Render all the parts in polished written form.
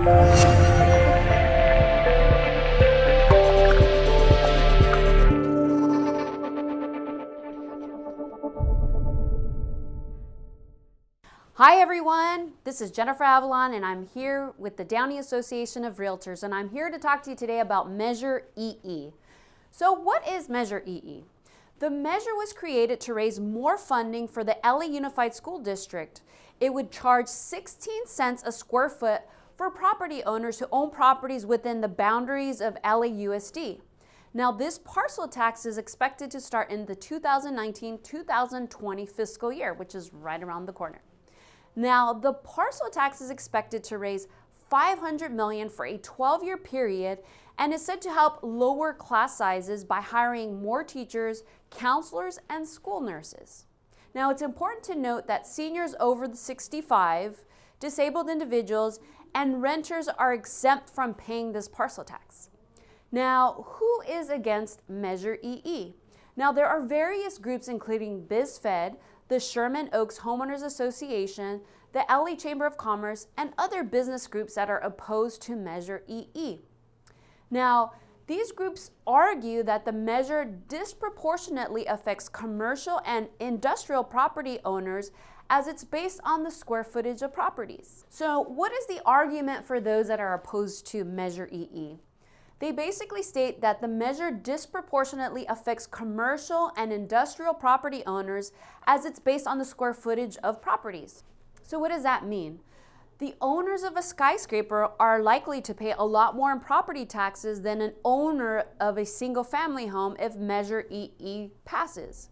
Hi everyone, this is Jennifer Avellan and I'm here with the Downey Association of Realtors, and I'm here to talk to you today about Measure EE. So what is Measure EE? The measure was created to raise more funding for the LA Unified School District. It would charge 16 cents a square foot for property owners who own properties within the boundaries of LAUSD. Now this parcel tax is expected to start in the 2019-2020 fiscal year, which is right around the corner. Now, the parcel tax is expected to raise $500 million for a 12-year period and is said to help lower class sizes by hiring more teachers, counselors, and school nurses. Now, it's important to note that seniors over the 65, disabled individuals, and renters are exempt from paying this parcel tax. Now, who is against Measure EE? Now, there are various groups including BizFed, the Sherman Oaks Homeowners Association, the LA Chamber of Commerce, and other business groups that are opposed to Measure EE. Now, these groups argue that the measure disproportionately affects commercial and industrial property owners as it's based on the square footage of properties. So what is the argument for those that are opposed to Measure EE? They basically state that the measure disproportionately affects commercial and industrial property owners as it's based on the square footage of properties. So what does that mean? The owners of a skyscraper are likely to pay a lot more in property taxes than an owner of a single family home if Measure EE passes.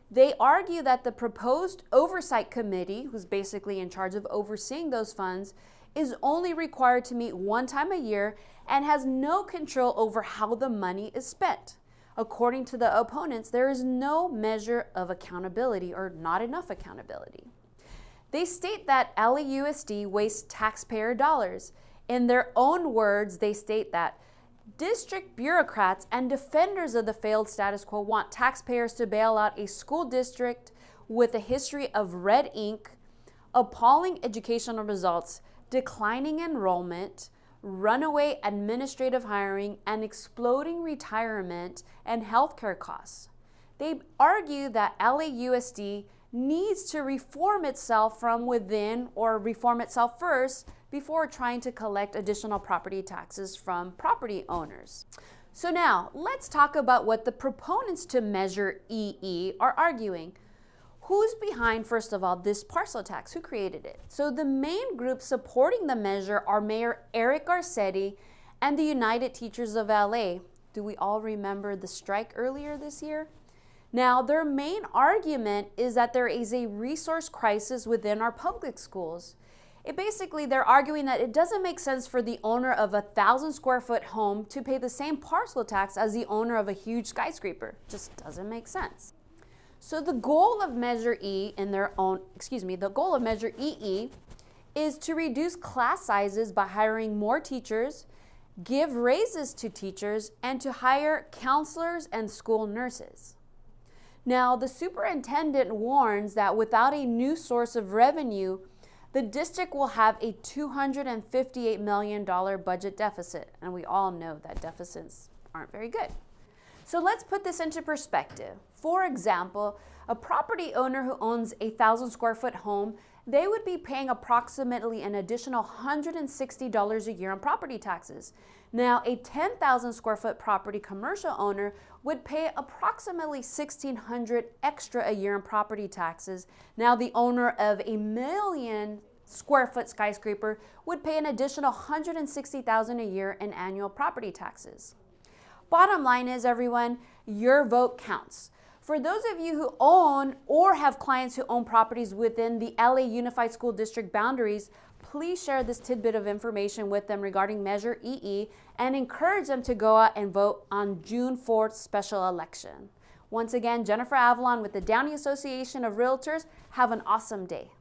They argue that the proposed oversight committee, who's basically in charge of overseeing those funds, is only required to meet one time a year and has no control over how the money is spent. According to the opponents, there is no measure of accountability or not enough accountability. They state that LAUSD wastes taxpayer dollars. In their own words, they state that district bureaucrats and defenders of the failed status quo want taxpayers to bail out a school district with a history of red ink, appalling educational results, declining enrollment, runaway administrative hiring, and exploding retirement and healthcare costs. They argue that LAUSD needs to reform itself from within, or reform itself first before trying to collect additional property taxes from property owners. So now let's talk about what the proponents to Measure EE are arguing. Who's behind, first of all, this parcel tax? Who created it? So the main group supporting the measure are Mayor Eric Garcetti and the United Teachers of LA. Do we all remember the strike earlier this year? Now, their main argument is that there is a resource crisis within our public schools. They're arguing that it doesn't make sense for the owner of a 1,000 square foot home to pay the same parcel tax as the owner of a huge skyscraper. Just doesn't make sense. So the goal of Measure EE is to reduce class sizes by hiring more teachers, give raises to teachers, and to hire counselors and school nurses. Now, the superintendent warns that without a new source of revenue, the district will have a $258 million budget deficit, and we all know that deficits aren't very good. So let's put this into perspective. For example, a property owner who owns a 1,000 square foot home, they would be paying approximately an additional $160 a year on property taxes. Now, a 10,000 square foot property commercial owner would pay approximately $1,600 extra a year in property taxes. Now, the owner of a 1,000,000 square foot skyscraper would pay an additional $160,000 a year in annual property taxes. Bottom line is, everyone, your vote counts. For those of you who own or have clients who own properties within the LA Unified School District boundaries, please share this tidbit of information with them regarding Measure EE and encourage them to go out and vote on June 4th special election. Once again, Jennifer Avellan with the Downey Association of Realtors. Have an awesome day.